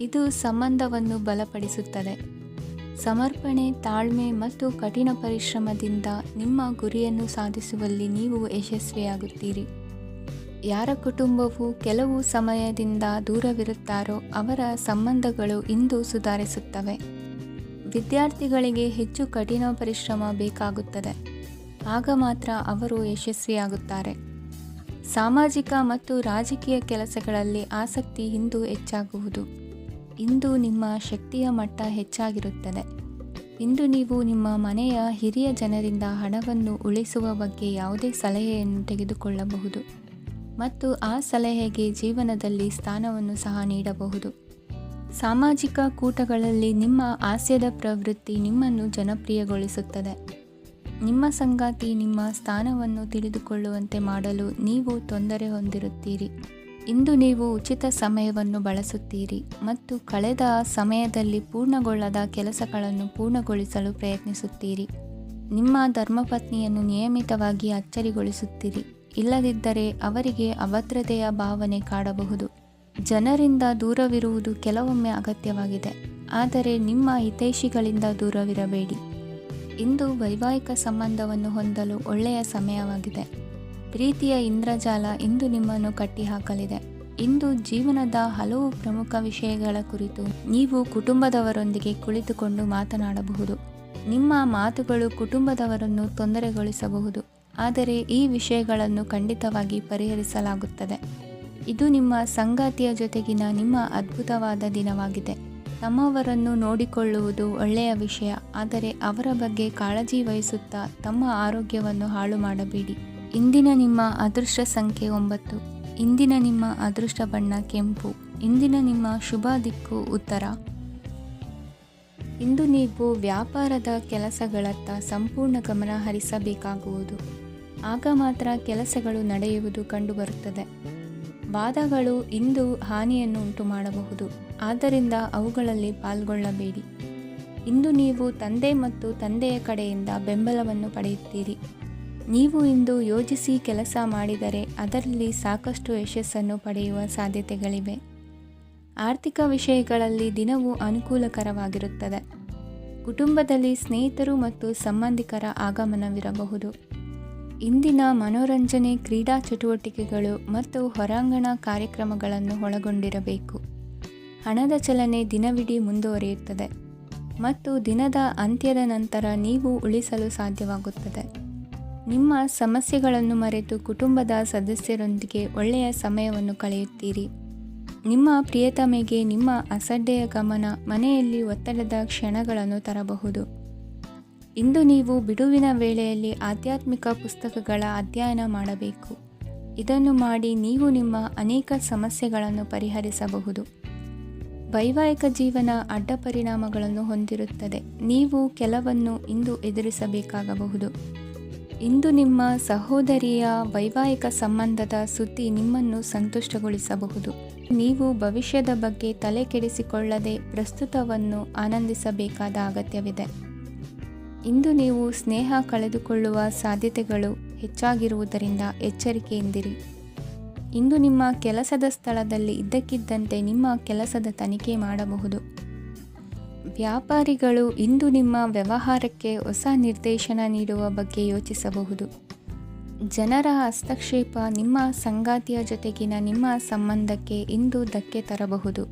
ಇದು ಸಂಬಂಧವನ್ನು ಬಲಪಡಿಸುತ್ತದೆ. ಸಮರ್ಪಣೆ, ತಾಳ್ಮೆ ಮತ್ತು ಕಠಿಣ ಪರಿಶ್ರಮದಿಂದ ನಿಮ್ಮ ಗುರಿಯನ್ನು ಸಾಧಿಸುವಲ್ಲಿ ನೀವು ಯಶಸ್ವಿಯಾಗುತ್ತೀರಿ. ಯಾರ ಕುಟುಂಬವು ಕೆಲವು ಸಮಯದಿಂದ ದೂರವಿರುತ್ತಾರೋ ಅವರ ಸಂಬಂಧಗಳು ಇಂದು ಸುಧಾರಿಸುತ್ತವೆ. ವಿದ್ಯಾರ್ಥಿಗಳಿಗೆ ಹೆಚ್ಚು ಕಠಿಣ ಪರಿಶ್ರಮ ಬೇಕಾಗುತ್ತದೆ. ಆಗ ಮಾತ್ರ ಅವರು ಯಶಸ್ವಿಯಾಗುತ್ತಾರೆ. ಸಾಮಾಜಿಕ ಮತ್ತು ರಾಜಕೀಯ ಕೆಲಸಗಳಲ್ಲಿ ಆಸಕ್ತಿ ಇಂದು ಹೆಚ್ಚಾಗುವುದು. ಇಂದು ನಿಮ್ಮ ಶಕ್ತಿಯ ಮಟ್ಟ ಹೆಚ್ಚಾಗಿರುತ್ತದೆ. ಇಂದು ನೀವು ನಿಮ್ಮ ಮನೆಯ ಹಿರಿಯ ಜನರಿಂದ ಹಣವನ್ನು ಉಳಿಸುವ ಬಗ್ಗೆ ಯಾವುದೇ ಸಲಹೆಯನ್ನು ತೆಗೆದುಕೊಳ್ಳಬಹುದು ಮತ್ತು ಆ ಸಲಹೆಗೆ ಜೀವನದಲ್ಲಿ ಸ್ಥಾನವನ್ನು ಸಹ ನೀಡಬಹುದು. ಸಾಮಾಜಿಕ ಕೂಟಗಳಲ್ಲಿ ನಿಮ್ಮ ಹಾಸ್ಯದ ಪ್ರವೃತ್ತಿ ನಿಮ್ಮನ್ನು ಜನಪ್ರಿಯಗೊಳಿಸುತ್ತದೆ. ನಿಮ್ಮ ಸಂಗಾತಿ ನಿಮ್ಮ ಸ್ಥಾನವನ್ನು ತಿಳಿದುಕೊಳ್ಳುವಂತೆ ಮಾಡಲು ನೀವು ತೊಂದರೆ ಹೊಂದಿರುತ್ತೀರಿ. ಇಂದು ನೀವು ಉಚಿತ ಸಮಯವನ್ನು ಬಳಸುತ್ತೀರಿ ಮತ್ತು ಕಳೆದ ಸಮಯದಲ್ಲಿ ಪೂರ್ಣಗೊಳ್ಳದ ಕೆಲಸಗಳನ್ನು ಪೂರ್ಣಗೊಳಿಸಲು ಪ್ರಯತ್ನಿಸುತ್ತೀರಿ. ನಿಮ್ಮ ಧರ್ಮಪತ್ನಿಯನ್ನು ನಿಯಮಿತವಾಗಿ ಅಚ್ಚರಿಗೊಳಿಸುತ್ತೀರಿ, ಇಲ್ಲದಿದ್ದರೆ ಅವರಿಗೆ ಅಭದ್ರತೆಯ ಭಾವನೆ ಕಾಡಬಹುದು. ಜನರಿಂದ ದೂರವಿರುವುದು ಕೆಲವೊಮ್ಮೆ ಅಗತ್ಯವಾಗಿದೆ, ಆದರೆ ನಿಮ್ಮ ಹಿತೈಷಿಗಳಿಂದ ದೂರವಿರಬೇಡಿ. ಇಂದು ವೈವಾಹಿಕ ಸಂಬಂಧವನ್ನು ಹೊಂದಲು ಒಳ್ಳೆಯ ಸಮಯವಾಗಿದೆ. ಪ್ರೀತಿಯ ಇಂದ್ರಜಾಲ ಇಂದು ನಿಮ್ಮನ್ನು ಕಟ್ಟಿಹಾಕಲಿದೆ. ಇಂದು ಜೀವನದ ಹಲವು ಪ್ರಮುಖ ವಿಷಯಗಳ ಕುರಿತು ನೀವು ಕುಟುಂಬದವರೊಂದಿಗೆ ಕುಳಿತುಕೊಂಡು ಮಾತನಾಡಬಹುದು. ನಿಮ್ಮ ಮಾತುಗಳು ಕುಟುಂಬದವರನ್ನು ತೊಂದರೆಗೊಳಿಸಬಹುದು, ಆದರೆ ಈ ವಿಷಯಗಳನ್ನು ಖಂಡಿತವಾಗಿ ಪರಿಹರಿಸಲಾಗುತ್ತದೆ. ಇದು ನಿಮ್ಮ ಸಂಗಾತಿಯ ಜೊತೆಗಿನ ನಿಮ್ಮ ಅದ್ಭುತವಾದ ದಿನವಾಗಿದೆ. ತಮ್ಮವರನ್ನು ನೋಡಿಕೊಳ್ಳುವುದು ಒಳ್ಳೆಯ ವಿಷಯ, ಆದರೆ ಅವರ ಬಗ್ಗೆ ಕಾಳಜಿ ವಹಿಸುತ್ತಾ ತಮ್ಮ ಆರೋಗ್ಯವನ್ನು ಹಾಳು ಮಾಡಬೇಡಿ. ಇಂದಿನ ನಿಮ್ಮ ಅದೃಷ್ಟ ಸಂಖ್ಯೆ 9. ಇಂದಿನ ನಿಮ್ಮ ಅದೃಷ್ಟ ಬಣ್ಣ ಕೆಂಪು. ಇಂದಿನ ನಿಮ್ಮ ಶುಭ ದಿಕ್ಕು ಉತ್ತರ. ಇಂದು ನೀವು ವ್ಯಾಪಾರದ ಕೆಲಸಗಳತ್ತ ಸಂಪೂರ್ಣ ಗಮನ ಹರಿಸಬೇಕಾಗುವುದು. ಆಗ ಮಾತ್ರ ಕೆಲಸಗಳು ನಡೆಯುವುದು ಕಂಡುಬರುತ್ತದೆ. ವಾದಗಳು ಇಂದು ಹಾನಿಯನ್ನು ಉಂಟು ಮಾಡಬಹುದು, ಆದ್ದರಿಂದ ಅವುಗಳಲ್ಲಿ ಪಾಲ್ಗೊಳ್ಳಬೇಡಿ. ಇಂದು ನೀವು ತಂದೆ ಮತ್ತು ತಂದೆಯ ಕಡೆಯಿಂದ ಬೆಂಬಲವನ್ನು ಪಡೆಯುತ್ತೀರಿ. ನೀವು ಇಂದು ಯೋಜಿಸಿ ಕೆಲಸ ಮಾಡಿದರೆ ಅದರಲ್ಲಿ ಸಾಕಷ್ಟು ಯಶಸ್ಸನ್ನು ಪಡೆಯುವ ಸಾಧ್ಯತೆಗಳಿವೆ. ಆರ್ಥಿಕ ವಿಷಯಗಳಲ್ಲಿ ದಿನವು ಅನುಕೂಲಕರವಾಗಿರುತ್ತದೆ. ಕುಟುಂಬದಲ್ಲಿ ಸ್ನೇಹಿತರು ಮತ್ತು ಸಂಬಂಧಿಕರ ಆಗಮನವಿರಬಹುದು. ಇಂದಿನ ಮನೋರಂಜನೆ ಕ್ರೀಡಾ ಚಟುವಟಿಕೆಗಳು ಮತ್ತು ಹೊರಾಂಗಣ ಕಾರ್ಯಕ್ರಮಗಳನ್ನು ಒಳಗೊಂಡಿರಬೇಕು. ಹಣದ ಚಲನೆ ದಿನವಿಡೀ ಮುಂದುವರಿಯುತ್ತದೆ ಮತ್ತು ದಿನದ ಅಂತ್ಯದ ನಂತರ ನೀವು ಉಳಿಸಲು ಸಾಧ್ಯವಾಗುತ್ತದೆ. ನಿಮ್ಮ ಸಮಸ್ಯೆಗಳನ್ನು ಮರೆತು ಕುಟುಂಬದ ಸದಸ್ಯರೊಂದಿಗೆ ಒಳ್ಳೆಯ ಸಮಯವನ್ನು ಕಳೆಯುತ್ತೀರಿ. ನಿಮ್ಮ ಪ್ರಿಯತಮೆಗೆ ನಿಮ್ಮ ಅಸಡ್ಡೆಯ ಗಮನ ಮನೆಯಲ್ಲಿ ಒತ್ತಡದ ಕ್ಷಣಗಳನ್ನು ತರಬಹುದು. ಇಂದು ನೀವು ಬಿಡುವಿನ ವೇಳೆಯಲ್ಲಿ ಆಧ್ಯಾತ್ಮಿಕ ಪುಸ್ತಕಗಳ ಅಧ್ಯಯನ ಮಾಡಬೇಕು. ಇದನ್ನು ಮಾಡಿ ನೀವು ನಿಮ್ಮ ಅನೇಕ ಸಮಸ್ಯೆಗಳನ್ನು ಪರಿಹರಿಸಬಹುದು. ವೈವಾಹಿಕ ಜೀವನ ಅಡ್ಡ ಪರಿಣಾಮಗಳನ್ನು ಹೊಂದಿರುತ್ತದೆ. ನೀವು ಕೆಲವನ್ನು ಇಂದು ಎದುರಿಸಬೇಕಾಗಬಹುದು. ಇಂದು ನಿಮ್ಮ ಸಹೋದರಿಯ ವೈವಾಹಿಕ ಸಂಬಂಧದ ಸುದ್ದಿ ನಿಮ್ಮನ್ನು ಸಂತುಷ್ಟಗೊಳಿಸಬಹುದು. ನೀವು ಭವಿಷ್ಯದ ಬಗ್ಗೆ ತಲೆ ಕೆಡಿಸಿಕೊಳ್ಳದೆ ಪ್ರಸ್ತುತವನ್ನು ಆನಂದಿಸಬೇಕಾದ ಅಗತ್ಯವಿದೆ. ಇಂದು ನೀವು ಸ್ನೇಹ ಕಳೆದುಕೊಳ್ಳುವ ಸಾಧ್ಯತೆಗಳು ಹೆಚ್ಚಾಗಿರುವುದರಿಂದ ಎಚ್ಚರಿಕೆಯಿಂದಿರಿ. ಇಂದು ನಿಮ್ಮ ಕೆಲಸದ ಸ್ಥಳದಲ್ಲಿ ಇದ್ದಕ್ಕಿದ್ದಂತೆ ನಿಮ್ಮ ಕೆಲಸದ ತನಿಖೆ ಮಾಡಬಹುದು. ವ್ಯಾಪಾರಿಗಳು ಇಂದು ನಿಮ್ಮ ವ್ಯವಹಾರಕ್ಕೆ ಹೊಸ ನಿರ್ದೇಶನ ನೀಡುವ ಬಗ್ಗೆ ಯೋಚಿಸಬಹುದು. ಜನರ ಹಸ್ತಕ್ಷೇಪ ನಿಮ್ಮ ಸಂಗಾತಿಯ ಜೊತೆಗಿನ ನಿಮ್ಮ ಸಂಬಂಧಕ್ಕೆ ಇಂದು ಧಕ್ಕೆ ತರಬಹುದು.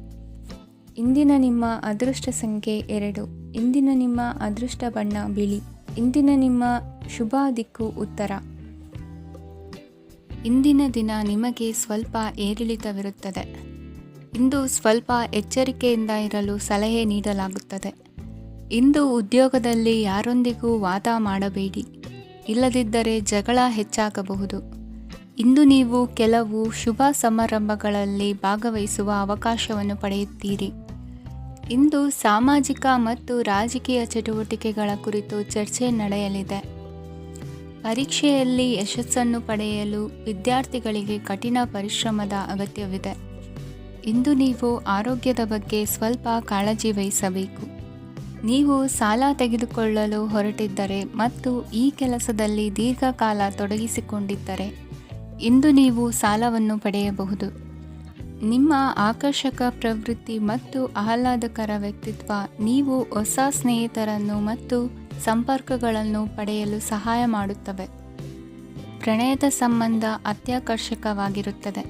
ಇಂದಿನ ನಿಮ್ಮ ಅದೃಷ್ಟ ಸಂಖ್ಯೆ 2. ಇಂದಿನ ನಿಮ್ಮ ಅದೃಷ್ಟ ಬಣ್ಣ ಬಿಳಿ. ಇಂದಿನ ನಿಮ್ಮ ಶುಭ ದಿಕ್ಕು ಉತ್ತರ. ಇಂದಿನ ದಿನ ನಿಮಗೆ ಸ್ವಲ್ಪ ಏರಿಳಿತವಿರುತ್ತದೆ. ಇಂದು ಸ್ವಲ್ಪ ಎಚ್ಚರಿಕೆಯಿಂದ ಇರಲು ಸಲಹೆ ನೀಡಲಾಗುತ್ತದೆ. ಇಂದು ಉದ್ಯೋಗದಲ್ಲಿ ಯಾರೊಂದಿಗೂ ವಾದ ಮಾಡಬೇಡಿ, ಇಲ್ಲದಿದ್ದರೆ ಜಗಳ ಹೆಚ್ಚಾಗಬಹುದು. ಇಂದು ನೀವು ಕೆಲವು ಶುಭ ಸಮಾರಂಭಗಳಲ್ಲಿ ಭಾಗವಹಿಸುವ ಅವಕಾಶವನ್ನು ಪಡೆಯುತ್ತೀರಿ. ಇಂದು ಸಾಮಾಜಿಕ ಮತ್ತು ರಾಜಕೀಯ ಚಟುವಟಿಕೆಗಳ ಕುರಿತು ಚರ್ಚೆ ನಡೆಯಲಿದೆ. ಪರೀಕ್ಷೆಯಲ್ಲಿ ಯಶಸ್ಸನ್ನು ಪಡೆಯಲು ವಿದ್ಯಾರ್ಥಿಗಳಿಗೆ ಕಠಿಣ ಪರಿಶ್ರಮದ ಅಗತ್ಯವಿದೆ. ಇಂದು ನೀವು ಆರೋಗ್ಯದ ಬಗ್ಗೆ ಸ್ವಲ್ಪ ಕಾಳಜಿ ವಹಿಸಬೇಕು. ನೀವು ಸಾಲ ತೆಗೆದುಕೊಳ್ಳಲು ಹೊರಟಿದ್ದರೆ ಮತ್ತು ಈ ಕೆಲಸದಲ್ಲಿ ದೀರ್ಘಕಾಲ ತೊಡಗಿಸಿಕೊಂಡಿದ್ದರೆ ಇಂದು ನೀವು ಸಾಲವನ್ನು ಪಡೆಯಬಹುದು. ನಿಮ್ಮ ಆಕರ್ಷಕ ಪ್ರವೃತ್ತಿ ಮತ್ತು ಆಹ್ಲಾದಕರ ವ್ಯಕ್ತಿತ್ವ ನೀವು ಹೊಸ ಸ್ನೇಹಿತರನ್ನು ಮತ್ತು ಸಂಪರ್ಕಗಳನ್ನು ಪಡೆಯಲು ಸಹಾಯ ಮಾಡುತ್ತವೆ. ಪ್ರಣಯದ ಸಂಬಂಧ ಅತ್ಯಾಕರ್ಷಕವಾಗಿರುತ್ತದೆ.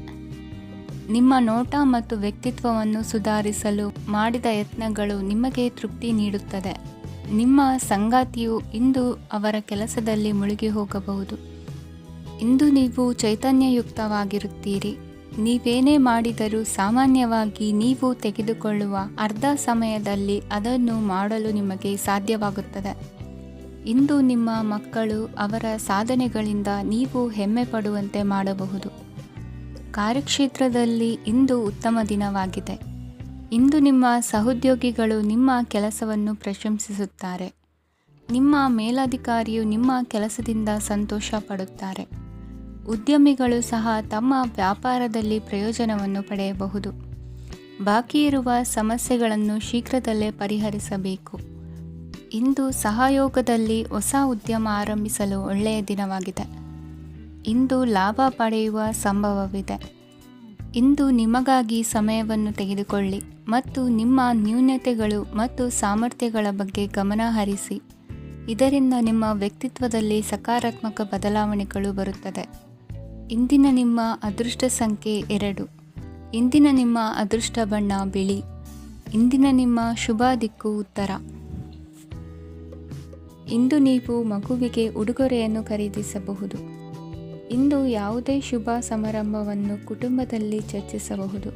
ನಿಮ್ಮ ನೋಟ ಮತ್ತು ವ್ಯಕ್ತಿತ್ವವನ್ನು ಸುಧಾರಿಸಲು ಮಾಡಿದ ಯತ್ನಗಳು ನಿಮಗೆ ತೃಪ್ತಿ ನೀಡುತ್ತದೆ. ನಿಮ್ಮ ಸಂಗಾತಿಯು ಇಂದು ಅವರ ಕೆಲಸದಲ್ಲಿ ಮುಳುಗಿ ಹೋಗಬಹುದು. ಇಂದು ನೀವು ಚೈತನ್ಯಯುಕ್ತವಾಗಿರುತ್ತೀರಿ. ನೀವೇನೇ ಮಾಡಿದರೂ ಸಾಮಾನ್ಯವಾಗಿ ನೀವು ತೆಗೆದುಕೊಳ್ಳುವ ಅರ್ಧ ಸಮಯದಲ್ಲಿ ಅದನ್ನು ಮಾಡಲು ನಿಮಗೆ ಸಾಧ್ಯವಾಗುತ್ತದೆ. ಇಂದು ನಿಮ್ಮ ಮಕ್ಕಳು ಅವರ ಸಾಧನೆಗಳಿಂದ ನೀವು ಹೆಮ್ಮೆ ಪಡುವಂತೆ ಮಾಡಬಹುದು. ಕಾರ್ಯಕ್ಷೇತ್ರದಲ್ಲಿ ಇಂದು ಉತ್ತಮ ದಿನವಾಗಿದೆ. ಇಂದು ನಿಮ್ಮ ಸಹೋದ್ಯೋಗಿಗಳು ನಿಮ್ಮ ಕೆಲಸವನ್ನು ಪ್ರಶಂಸಿಸುತ್ತಾರೆ. ನಿಮ್ಮ ಮೇಲಧಿಕಾರಿಯು ನಿಮ್ಮ ಕೆಲಸದಿಂದ ಸಂತೋಷ ಪಡುತ್ತಾರೆ. ಉದ್ಯಮಿಗಳು ಸಹ ತಮ್ಮ ವ್ಯಾಪಾರದಲ್ಲಿ ಪ್ರಯೋಜನವನ್ನು ಪಡೆಯಬಹುದು. ಬಾಕಿ ಇರುವ ಸಮಸ್ಯೆಗಳನ್ನು ಶೀಘ್ರದಲ್ಲೇ ಪರಿಹರಿಸಬೇಕು. ಇಂದು ಸಹಯೋಗದಲ್ಲಿ ಹೊಸ ಉದ್ಯಮ ಆರಂಭಿಸಲು ಒಳ್ಳೆಯ ದಿನವಾಗಿದೆ. ಇಂದು ಲಾಭ ಪಡೆಯುವ ಸಂಭವವಿದೆ. ಇಂದು ನಿಮಗಾಗಿ ಸಮಯವನ್ನು ತೆಗೆದುಕೊಳ್ಳಿ ಮತ್ತು ನಿಮ್ಮ ನ್ಯೂನತೆಗಳು ಮತ್ತು ಸಾಮರ್ಥ್ಯಗಳ ಬಗ್ಗೆ ಗಮನ ಹರಿಸಿ. ಇದರಿಂದ ನಿಮ್ಮ ವ್ಯಕ್ತಿತ್ವದಲ್ಲಿ ಸಕಾರಾತ್ಮಕ ಬದಲಾವಣೆಗಳು ಬರುತ್ತದೆ. ಇಂದಿನ ನಿಮ್ಮ ಅದೃಷ್ಟ ಸಂಖ್ಯೆ 2. ಇಂದಿನ ನಿಮ್ಮ ಅದೃಷ್ಟ ಬಣ್ಣ ಬಿಳಿ. ಇಂದಿನ ನಿಮ್ಮ ಶುಭ ದಿಕ್ಕು ಉತ್ತರ. ಇಂದು ನೀವು ಮಗುವಿಗೆ ಉಡುಗೊರೆಯನ್ನು ಖರೀದಿಸಬಹುದು. ಇಂದು ಯಾವುದೇ ಶುಭ ಸಮಾರಂಭವನ್ನು ಕುಟುಂಬದಲ್ಲಿ ಚರ್ಚಿಸಬಹುದು.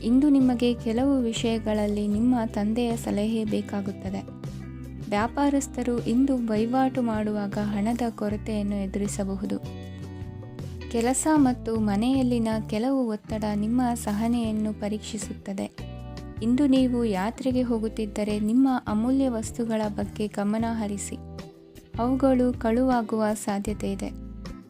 ಇಂದು ನಿಮಗೆ ಕೆಲವು ವಿಷಯಗಳಲ್ಲಿ ನಿಮ್ಮ ತಂದೆಯ ಸಲಹೆ ಬೇಕಾಗುತ್ತದೆ. ವ್ಯಾಪಾರಸ್ಥರು ಇಂದು ವಹಿವಾಟು ಮಾಡುವಾಗ ಹಣದ ಕೊರತೆಯನ್ನು ಎದುರಿಸಬಹುದು. ಕೆಲಸ ಮತ್ತು ಮನೆಯಲ್ಲಿನ ಕೆಲವು ಒತ್ತಡ ನಿಮ್ಮ ಸಹನೆಯನ್ನು ಪರೀಕ್ಷಿಸುತ್ತದೆ. ಇಂದು ನೀವು ಯಾತ್ರೆಗೆ ಹೋಗುತ್ತಿದ್ದರೆ ನಿಮ್ಮ ಅಮೂಲ್ಯ ವಸ್ತುಗಳ ಬಗ್ಗೆ ಗಮನ ಹರಿಸಿ. ಅವುಗಳು ಕಳುವಾಗುವ ಸಾಧ್ಯತೆ ಇದೆ.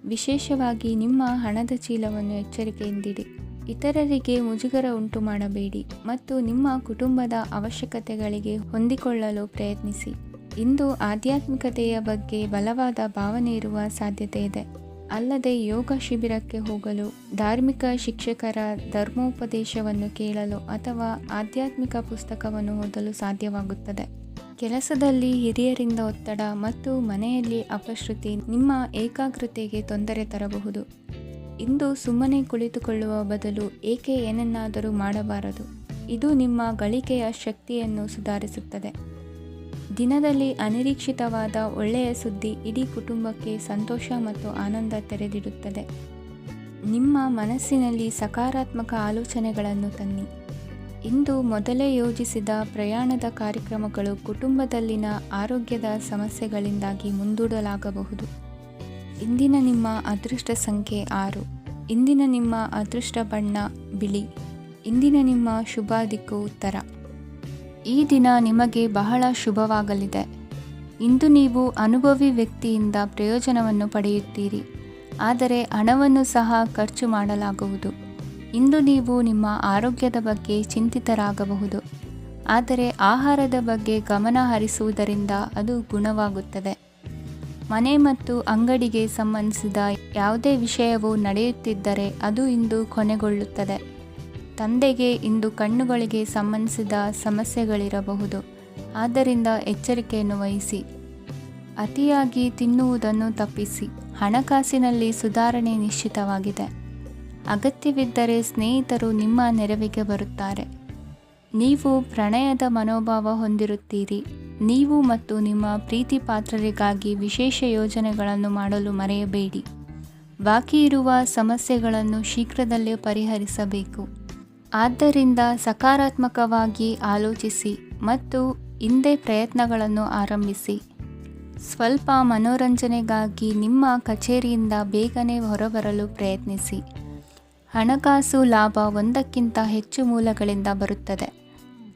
ವಿಶೇಷವಾಗಿ ನಿಮ್ಮ ಹಣದ ಚೀಲವನ್ನು ಎಚ್ಚರಿಕೆಯಿಂದಿಡಿ. ಇತರರಿಗೆ ಮುಜುಗರ ಉಂಟು ಮಾಡಬೇಡಿ ಮತ್ತು ನಿಮ್ಮ ಕುಟುಂಬದ ಅವಶ್ಯಕತೆಗಳಿಗೆ ಹೊಂದಿಕೊಳ್ಳಲು ಪ್ರಯತ್ನಿಸಿ. ಇಂದು ಆಧ್ಯಾತ್ಮಿಕತೆಯ ಬಗ್ಗೆ ಬಲವಾದ ಭಾವನೆ ಇರುವ ಸಾಧ್ಯತೆ ಇದೆ. ಅಲ್ಲದೆ ಯೋಗ ಶಿಬಿರಕ್ಕೆ ಹೋಗಲು, ಧಾರ್ಮಿಕ ಶಿಕ್ಷಕರ ಧರ್ಮೋಪದೇಶವನ್ನು ಕೇಳಲು ಅಥವಾ ಆಧ್ಯಾತ್ಮಿಕ ಪುಸ್ತಕವನ್ನು ಓದಲು ಸಾಧ್ಯವಾಗುತ್ತದೆ. ಕೆಲಸದಲ್ಲಿ ಹಿರಿಯರಿಂದ ಒತ್ತಡ ಮತ್ತು ಮನೆಯಲ್ಲಿ ಅಪಶ್ರುತಿ ನಿಮ್ಮ ಏಕಾಗ್ರತೆಗೆ ತೊಂದರೆ ತರಬಹುದು. ಇಂದು ಸುಮ್ಮನೆ ಕುಳಿತುಕೊಳ್ಳುವ ಬದಲು ಏಕೆ ಏನನ್ನಾದರೂ ಮಾಡಬಾರದು. ಇದು ನಿಮ್ಮ ಗಳಿಕೆಯ ಶಕ್ತಿಯನ್ನು ಸುಧಾರಿಸುತ್ತದೆ. ದಿನದಲ್ಲಿ ಅನಿರೀಕ್ಷಿತವಾದ ಒಳ್ಳೆಯ ಸುದ್ದಿ ಇಡೀ ಕುಟುಂಬಕ್ಕೆ ಸಂತೋಷ ಮತ್ತು ಆನಂದ ತೆರೆದಿಡುತ್ತದೆ. ನಿಮ್ಮ ಮನಸ್ಸಿನಲ್ಲಿ ಸಕಾರಾತ್ಮಕ ಆಲೋಚನೆಗಳನ್ನು ತನ್ನಿ. ಇಂದು ಮೊದಲೇ ಯೋಜಿಸಿದ ಪ್ರಯಾಣದ ಕಾರ್ಯಕ್ರಮಗಳು ಕುಟುಂಬದಲ್ಲಿನ ಆರೋಗ್ಯದ ಸಮಸ್ಯೆಗಳಿಂದಾಗಿ ಮುಂದೂಡಲಾಗಬಹುದು. ಇಂದಿನ ನಿಮ್ಮ ಅದೃಷ್ಟ ಸಂಖ್ಯೆ 6. ಇಂದಿನ ನಿಮ್ಮ ಅದೃಷ್ಟ ಬಣ್ಣ ಬಿಳಿ. ಇಂದಿನ ನಿಮ್ಮ ಶುಭ ದಿಕ್ಕು ಉತ್ತರ. ಈ ದಿನ ನಿಮಗೆ ಬಹಳ ಶುಭವಾಗಲಿದೆ. ಇಂದು ನೀವು ಅನುಭವಿ ವ್ಯಕ್ತಿಯಿಂದ ಪ್ರಯೋಜನವನ್ನು ಪಡೆಯುತ್ತೀರಿ, ಆದರೆ ಹಣವನ್ನು ಸಹ ಖರ್ಚು ಮಾಡಲಾಗುವುದು. ಇಂದು ನೀವು ನಿಮ್ಮ ಆರೋಗ್ಯದ ಬಗ್ಗೆ ಚಿಂತಿತರಾಗಬಹುದು, ಆದರೆ ಆಹಾರದ ಬಗ್ಗೆ ಗಮನ ಹರಿಸುವುದರಿಂದ ಅದು ಗುಣವಾಗುತ್ತದೆ. ಮನೆ ಮತ್ತು ಅಂಗಡಿಗೆ ಸಂಬಂಧಿಸಿದ ಯಾವುದೇ ವಿಷಯವು ನಡೆಯುತ್ತಿದ್ದರೆ ಅದು ಇಂದು ಕೊನೆಗೊಳ್ಳುತ್ತದೆ. ತಂದೆಗೆ ಇಂದು ಕಣ್ಣುಗಳಿಗೆ ಸಂಬಂಧಿಸಿದ ಸಮಸ್ಯೆಗಳಿರಬಹುದು, ಆದ್ದರಿಂದ ಎಚ್ಚರಿಕೆಯನ್ನು ವಹಿಸಿ. ಅತಿಯಾಗಿ ತಿನ್ನುವುದನ್ನು ತಪ್ಪಿಸಿ. ಹಣಕಾಸಿನಲ್ಲಿ ಸುಧಾರಣೆ ನಿಶ್ಚಿತವಾಗಿದೆ. ಅಗತ್ಯವಿದ್ದರೆ ಸ್ನೇಹಿತರು ನಿಮ್ಮ ನೆರವಿಗೆ ಬರುತ್ತಾರೆ. ನೀವು ಪ್ರಣಯದ ಮನೋಭಾವ ಹೊಂದಿರುತ್ತೀರಿ. ನೀವು ಮತ್ತು ನಿಮ್ಮ ಪ್ರೀತಿ ಪಾತ್ರರಿಗಾಗಿ ವಿಶೇಷ ಯೋಜನೆಗಳನ್ನು ಮಾಡಲು ಮರೆಯಬೇಡಿ. ಬಾಕಿ ಇರುವ ಸಮಸ್ಯೆಗಳನ್ನು ಶೀಘ್ರದಲ್ಲೇ ಪರಿಹರಿಸಬೇಕು. ಆದ್ದರಿಂದ ಸಕಾರಾತ್ಮಕವಾಗಿ ಆಲೋಚಿಸಿ ಮತ್ತು ಇಂದೇ ಪ್ರಯತ್ನಗಳನ್ನು ಆರಂಭಿಸಿ. ಸ್ವಲ್ಪ ಮನೋರಂಜನೆಗಾಗಿ ನಿಮ್ಮ ಕಚೇರಿಯಿಂದ ಬೇಗನೆ ಹೊರಬರಲು ಪ್ರಯತ್ನಿಸಿ. ಹಣಕಾಸು ಲಾಭ ಒಂದಕ್ಕಿಂತ ಹೆಚ್ಚು ಮೂಲಗಳಿಂದ ಬರುತ್ತದೆ.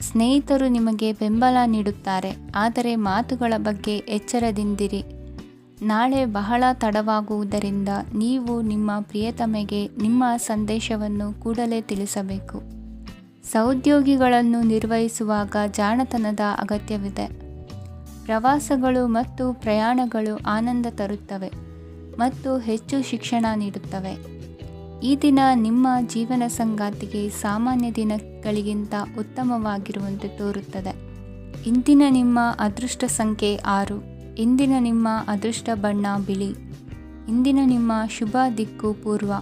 ಸ್ನೇಹಿತರು ನಿಮಗೆ ಬೆಂಬಲ ನೀಡುತ್ತಾರೆ, ಆದರೆ ಮಾತುಗಳ ಬಗ್ಗೆ ಎಚ್ಚರದಿಂದಿರಿ. ನಾಳೆ ಬಹಳ ತಡವಾಗುವುದರಿಂದ ನೀವು ನಿಮ್ಮ ಪ್ರಿಯತಮೆಗೆ ನಿಮ್ಮ ಸಂದೇಶವನ್ನು ಕೂಡಲೇ ತಿಳಿಸಬೇಕು. ಸಹೋದ್ಯೋಗಿಗಳನ್ನು ನಿರ್ವಹಿಸುವಾಗ ಜಾಣತನದ ಅಗತ್ಯವಿದೆ. ಪ್ರವಾಸಗಳು ಮತ್ತು ಪ್ರಯಾಣಗಳು ಆನಂದ ತರುತ್ತವೆ ಮತ್ತು ಹೆಚ್ಚು ಶಿಕ್ಷಣ ನೀಡುತ್ತವೆ. ಈ ದಿನ ನಿಮ್ಮ ಜೀವನ ಸಂಗಾತಿಗೆ ಸಾಮಾನ್ಯ ದಿನಗಳಿಗಿಂತ ಉತ್ತಮವಾಗಿರುವಂತೆ ತೋರುತ್ತದೆ. ಇಂದಿನ ನಿಮ್ಮ ಅದೃಷ್ಟ ಸಂಖ್ಯೆ 6. ಇಂದಿನ ನಿಮ್ಮ ಅದೃಷ್ಟ ಬಣ್ಣ ಬಿಳಿ. ಇಂದಿನ ನಿಮ್ಮ ಶುಭ ದಿಕ್ಕು ಪೂರ್ವ.